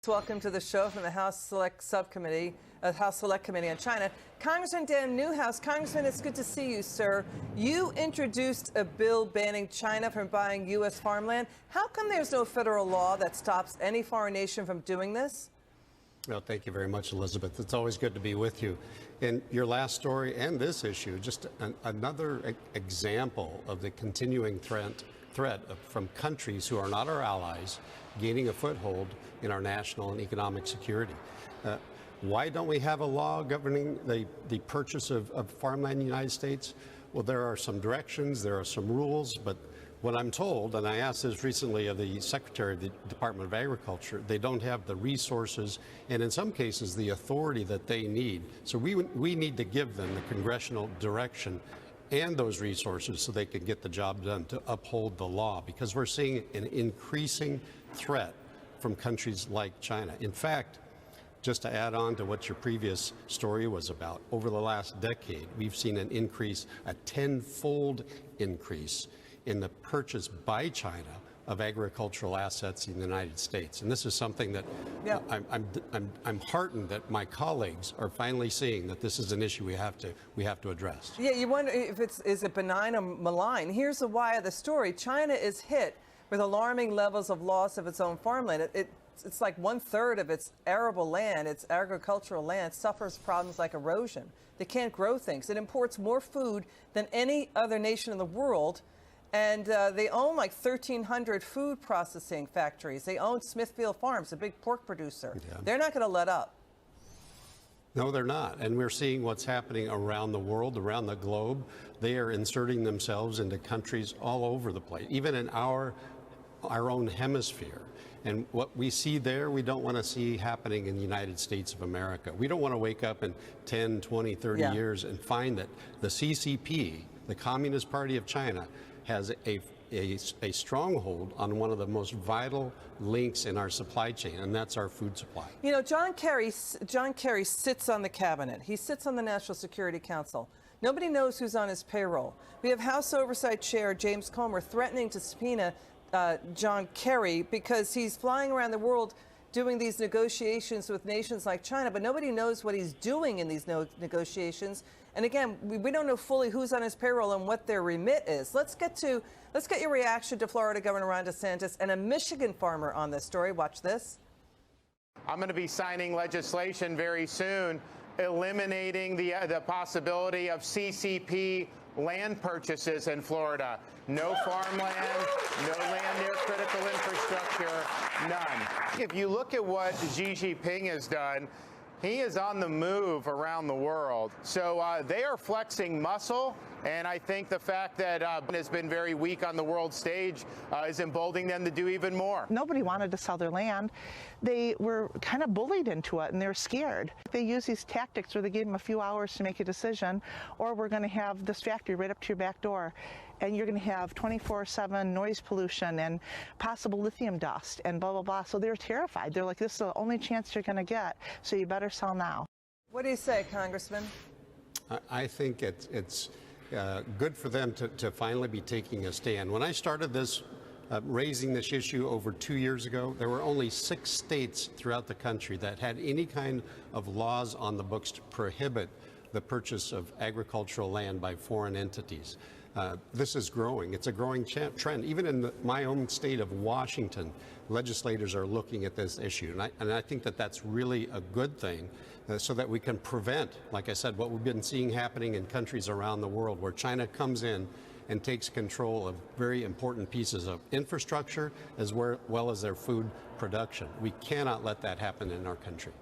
Welcome to the show from the House Select Subcommittee, House Select Committee on China. Congressman Dan Newhouse. Congressman, it's good to see you, sir. You introduced a bill banning China from buying U.S. farmland. How come there's no federal law that stops any foreign nation from doing this? Well, thank you very much, Elizabeth. It's always good to be with you. In your last story and this issue, just another example of the continuing threat from countries who are not our allies gaining a foothold in our national and economic security. Why don't we have a law governing the purchase of farmland in the United States? Well, there are some directions, there are some rules, but what I'm told, and I asked this recently of the Secretary of the Department of Agriculture, they don't have the resources and in some cases the authority that they need. So we need to give them the congressional direction and those resources so they can get the job done to uphold the law, because we're seeing an increasing threat from countries like China. In fact, just to add on to what your previous story was about, over the last decade, we've seen an increase, a tenfold increase in the purchase by China of agricultural assets in the United States. And this is something that I'm heartened that my colleagues are finally seeing that this is an issue we have to address. Yeah, you wonder if is it benign or malign. Here's the why of the story. China is hit with alarming levels of loss of its own farmland. It's like 1/3 of its arable land, its agricultural land, suffers problems like erosion. They can't grow things. It imports more food than any other nation in the world. And they own like 1,300 food processing factories. They own Smithfield Farms, a big pork producer. Yeah. They're not going to let up. No, they're not. And we're seeing what's happening around the world, around the globe. They are inserting themselves into countries all over the place, even in our own hemisphere. And what we see there, we don't want to see happening in the United States of America. We don't want to wake up in 10, 20, 30 years and find that the CCP, the Communist Party of China, has a stronghold on one of the most vital links in our supply chain, and that's our food supply. You know, John Kerry sits on the cabinet. He sits on the National Security Council. Nobody knows who's on his payroll. We have House Oversight Chair James Comer threatening to subpoena John Kerry because he's flying around the world doing these negotiations with nations like China, but nobody knows what he's doing in these negotiations. And again, we don't know fully who's on his payroll and what their remit is. Let's get your reaction to Florida Governor Ron DeSantis and a Michigan farmer on this story. Watch this. I'm going to be signing legislation very soon eliminating the possibility of CCP land purchases in Florida. No farmland, no land near critical infrastructure, none. If you look at what Xi Jinping has done, he is on the move around the world. So they are flexing muscle, and I think the fact that has been very weak on the world stage is emboldening them to do even more. Nobody wanted to sell their land. They were kind of bullied into it, and they're scared. They use these tactics where they give them a few hours to make a decision, or we're going to have this factory right up to your back door, and you're going to have 24/7 noise pollution and possible lithium dust and blah, blah, blah. So they're terrified. They're like, this is the only chance you're going to get, so you better sell now. What do you say, Congressman? I think it's good for them to finally be taking a stand. When I started this, raising this issue over 2 years ago, there were only 6 states throughout the country that had any kind of laws on the books to prohibit the purchase of agricultural land by foreign entities. This is growing. It's a growing trend. Even in my own state of Washington, legislators are looking at this issue. And I think that that's really a good thing so that we can prevent, like I said, what we've been seeing happening in countries around the world where China comes in and takes control of very important pieces of infrastructure as well as their food production. We cannot let that happen in our country.